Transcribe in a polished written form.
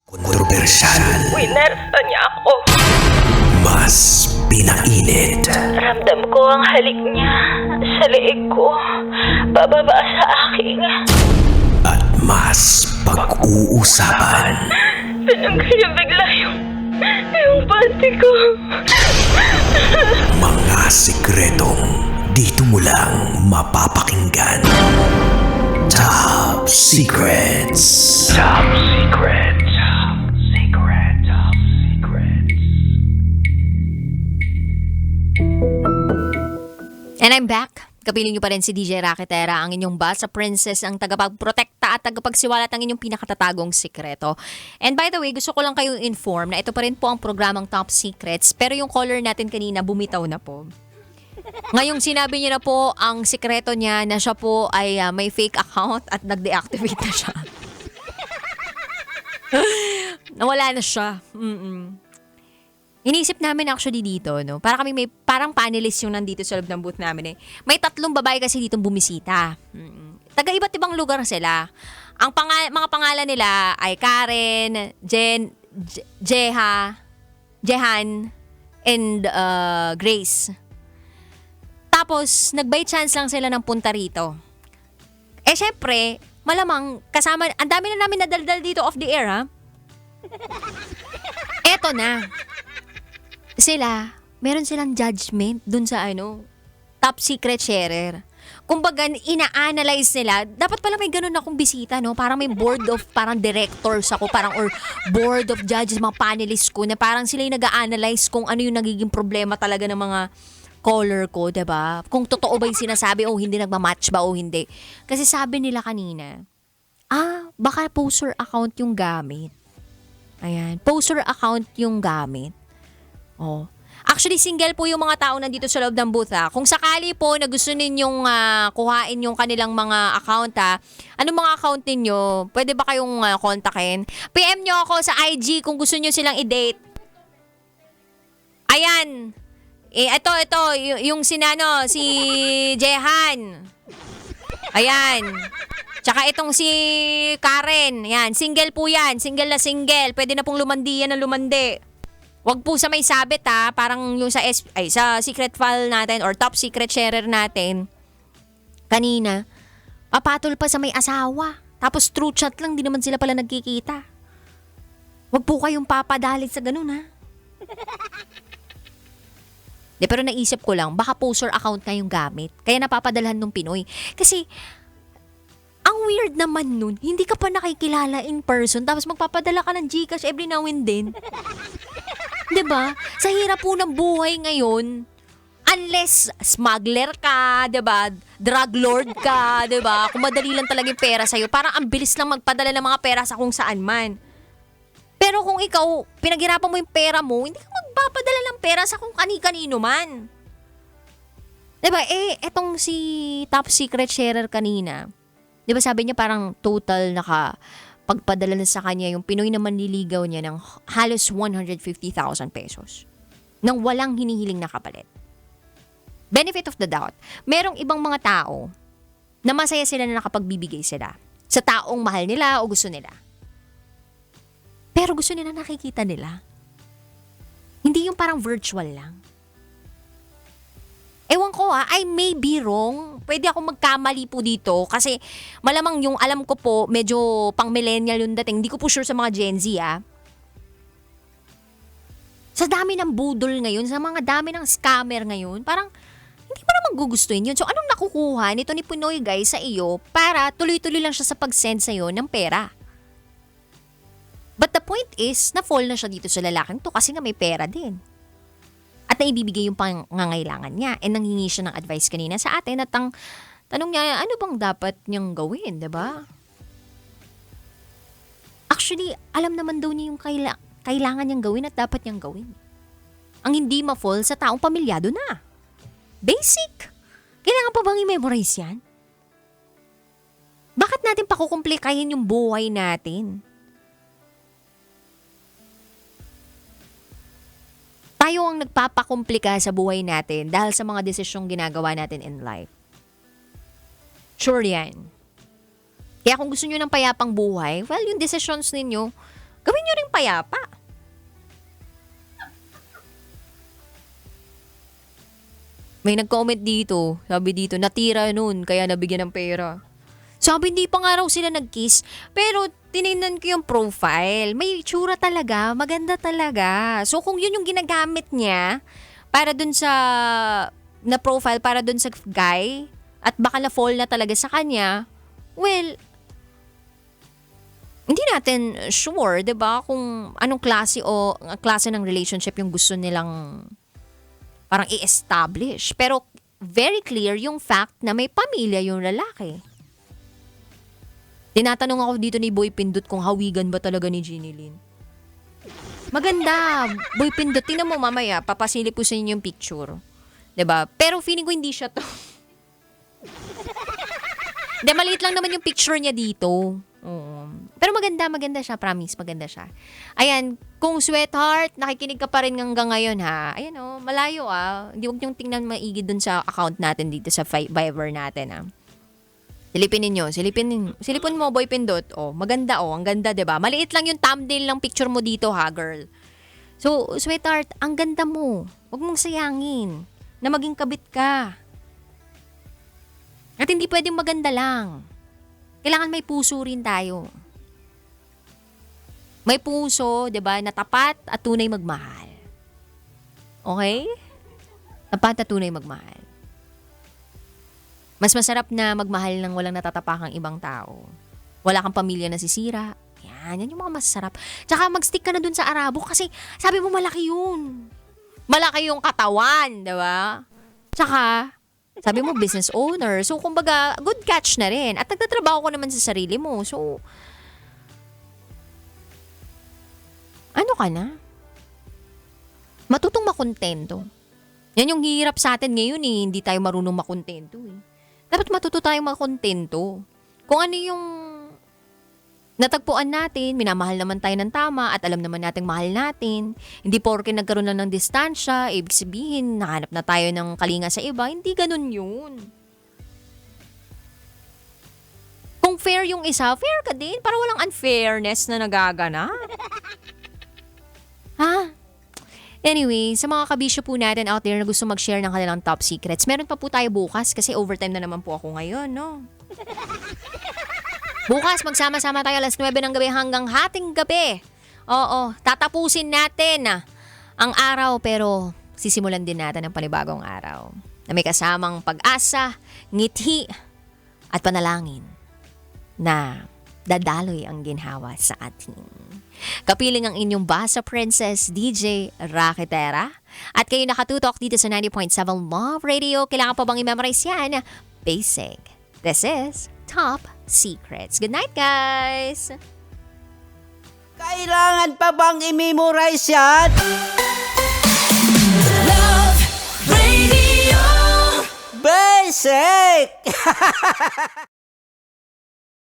Kontrobersyal, Winersa niya ako. mas pinainit, Ramdam ko ang halik niya sa leeg ko. Bababa sa aking. at mas pag-uusapan. Tinanggal niya bigla yung panty ko. Mga sikretong dito mo lang mapapakinggan. Top Secrets. Top Secrets. Top Secrets. Top Secrets. And I'm back. Kapiling niyo pa rin si DJ Raketera, ang inyong basa princess, ang tagapagprotekta at tagapagsiwalat ang inyong pinakatatagong sikreto. And by the way, gusto ko lang kayong inform na ito pa rin po ang programang Top Secrets, pero yung caller natin kanina bumitaw na po. Ngayong sinabi niya na po ang sikreto niya na siya po ay may fake account at nag-deactivate na siya. Nawala na siya. Iniisip namin actually dito, no? Para kami may parang panelist yung nandito sa loob ng booth namin eh. May 3 babae kasi ditong bumisita. Taga iba't ibang lugar sila. Ang mga pangalan nila ay Karen, Jehan, and Grace. Tapos, nag-by chance lang sila ng punta rito. Eh, syempre, malamang kasama, ang dami na namin nadaldal dito off the air, ha? Eto na. Sila, meron silang judgment dun sa top secret sharer. Kumbaga, ina-analyze nila, dapat pala may ganun akong bisita, no? Parang may board of, parang directors ako, or board of judges, mga panelists ko, na parang sila yung nag-a-analyze kung ano yung nagiging problema talaga ng mga caller ko, diba? Kung totoo ba yung sinasabi o hindi, nagmamatch ba o hindi. Kasi sabi nila kanina, baka poster account yung gamit. Ayan, poster account yung gamit. Oh. Actually, single po yung mga tao nandito sa loob ng booth, ha. Kung sakali po na gusto ninyong kuhain yung kanilang mga account, ha. Anong mga account ninyo? Pwede ba kayong kontakin? PM nyo ako sa IG kung gusto nyo silang i-date. Ayan. Ito, yung si Jehan. Ayan. Tsaka itong si Karen. Ayan, single po yan. Single na single. Pwede na pong lumandi yan na lumandi. Wag po sa may sabit, ha. Parang yung sa secret file natin or top secret sharer natin. Kanina, papatol pa sa may asawa. Tapos true chat lang, di naman sila pala nagkikita. Wag po kayong papadalit sa ganun, ha. Pero naisip ko lang, baka poster account na yung gamit. Kaya napapadalhan ng Pinoy. Kasi, ang weird naman nun, hindi ka pa nakikilala in person, tapos magpapadala ka ng GCash every now and then. Diba? Sa hirap po ng buhay ngayon, unless smuggler ka, diba? Drug lord ka, diba? Kung madali lang talaga yung pera sa'yo, parang ang bilis lang magpadala ng mga pera sa kung saan man. Pero kung ikaw, pinaghirapan mo yung pera mo, hindi ka magpapadala ng pera sa kung kani-kanino man. Diba? Etong si top secret sharer kanina, diba sabi niya parang total pagpadala na sa kanya yung Pinoy na manliligaw niya ng halos 150,000 pesos. Nang walang hinihiling na kapalit. Benefit of the doubt, merong ibang mga tao na masaya sila na nakapagbibigay sila sa taong mahal nila o gusto nila. Pero gusto nila nakikita nila. Hindi yung parang virtual lang. Ewan ko I may be wrong. Pwede ako magkamali po dito kasi malamang yung alam ko po medyo pang millennial yung dating. Hindi ko po sure sa mga Gen Z Sa dami ng budol ngayon, sa mga dami ng scammer ngayon, parang hindi mo naman gugustuhin yun. So anong nakukuha nito ni Pinoy guys sa iyo para tuloy-tuloy lang siya sa pag-send sa'yo ng pera? But the point is, na-fall na siya dito sa lalaking to kasi nga may pera din. At naibibigay yung pangangailangan niya. And nanghingi siya ng advice kanina sa atin at ang tanong niya, ano bang dapat niyang gawin, diba? Actually, alam naman daw niya yung kailangan niyang gawin at dapat niyang gawin. Ang hindi ma-fall sa taong pamilyado na. Basic. Kailangan pa bang i-memorize yan? Bakit natin pakukomplikahin yung buhay natin? Tayo ang nagpapakomplika sa buhay natin dahil sa mga desisyong ginagawa natin in life. Sure yan. Kaya kung gusto nyo ng payapang buhay, well, yung decisions ninyo, Gawin nyo ring payapa. May nag-comment dito. Sabi dito, natira nun, kaya nabigyan ng pera. Sabi, hindi pa nga raw sila nag-kiss. Pero, tinignan ko yung profile. May itsura talaga. Maganda talaga. So, kung yun yung ginagamit niya, para dun sa, na profile, para dun sa guy, at baka na-fall na talaga sa kanya, well, hindi natin sure, 'di ba, kung anong klase ng relationship yung gusto nilang parang i-establish. Pero very clear yung fact na may pamilya yung lalaki. Tinatanong ako dito ni Boy Pindot kung hawigan ba talaga ni Ginny Lynn. Maganda, Boy Pindot. Tingnan mo mamaya, papasilip ko sa inyo yung picture. 'Di ba? Pero feeling ko hindi siya to. Hindi, maliit lang naman yung picture niya dito. Oo. Pero maganda siya, promise, maganda siya. Ayan, kung sweetheart, nakikinig ka pa rin hanggang ngayon ha. Ayan malayo Hindi, huwag niyong tingnan maigi dun sa account natin dito sa Viber natin Silipin ninyo, silipin mo, Boy Pindot. Maganda ang ganda, 'di ba? Maliit lang yung thumbnail ng picture mo dito ha, girl. So, sweetheart, ang ganda mo. Huwag mong sayangin na maging kabit ka. At hindi pwedeng maganda lang. Kailangan may puso rin tayo. May puso, 'di ba, na tapat at tunay magmahal. Okay? Tapat at tunay magmahal. Mas masarap na magmahal ng walang natatapakang ibang tao. Wala kang pamilya na sisira. Yan yung mga masarap. Tsaka mag-stick ka na dun sa Arabo kasi sabi mo malaki yun. Malaki yung katawan, 'di ba? Tsaka sabi mo, business owner. So, kumbaga, good catch na rin. At nagtatrabaho ko naman sa sarili mo. So, ano ka na? Matutong makontento. Yan yung hirap sa atin ngayon Hindi tayo marunong makontento Dapat matuto tayong makontento. Kung ano yung natagpuan natin, minamahal naman tayo ng tama at alam naman nating mahal natin. Hindi porke nagkaroon lang ng distansya, ibig sabihin, nahanap na tayo ng kalinga sa iba. Hindi ganun yun. Kung fair yung isa, fair ka din. Para walang unfairness na nagaganap. Anyway, sa mga kabisyo po natin out there na gusto mag-share ng kanilang top secrets, meron pa po tayo bukas kasi overtime na naman po ako ngayon, no? Bukas, magsama-sama tayo alas 9 ng gabi hanggang hating gabi. Oo, tatapusin natin ang araw pero sisimulan din natin ang panibagong araw. Na may kasamang pag-asa, ngiti, at panalangin na dadaloy ang ginhawa sa atin. Kapiling ang inyong Basa Princess, DJ Raketera. At kayo nakatutok dito sa 90.7 Love Radio. Kailangan pa bang i-memorize yan? Basic. This is Top Secrets. Good night, guys! Kailangan pa bang i-memorize yan? Love Radio. Basic!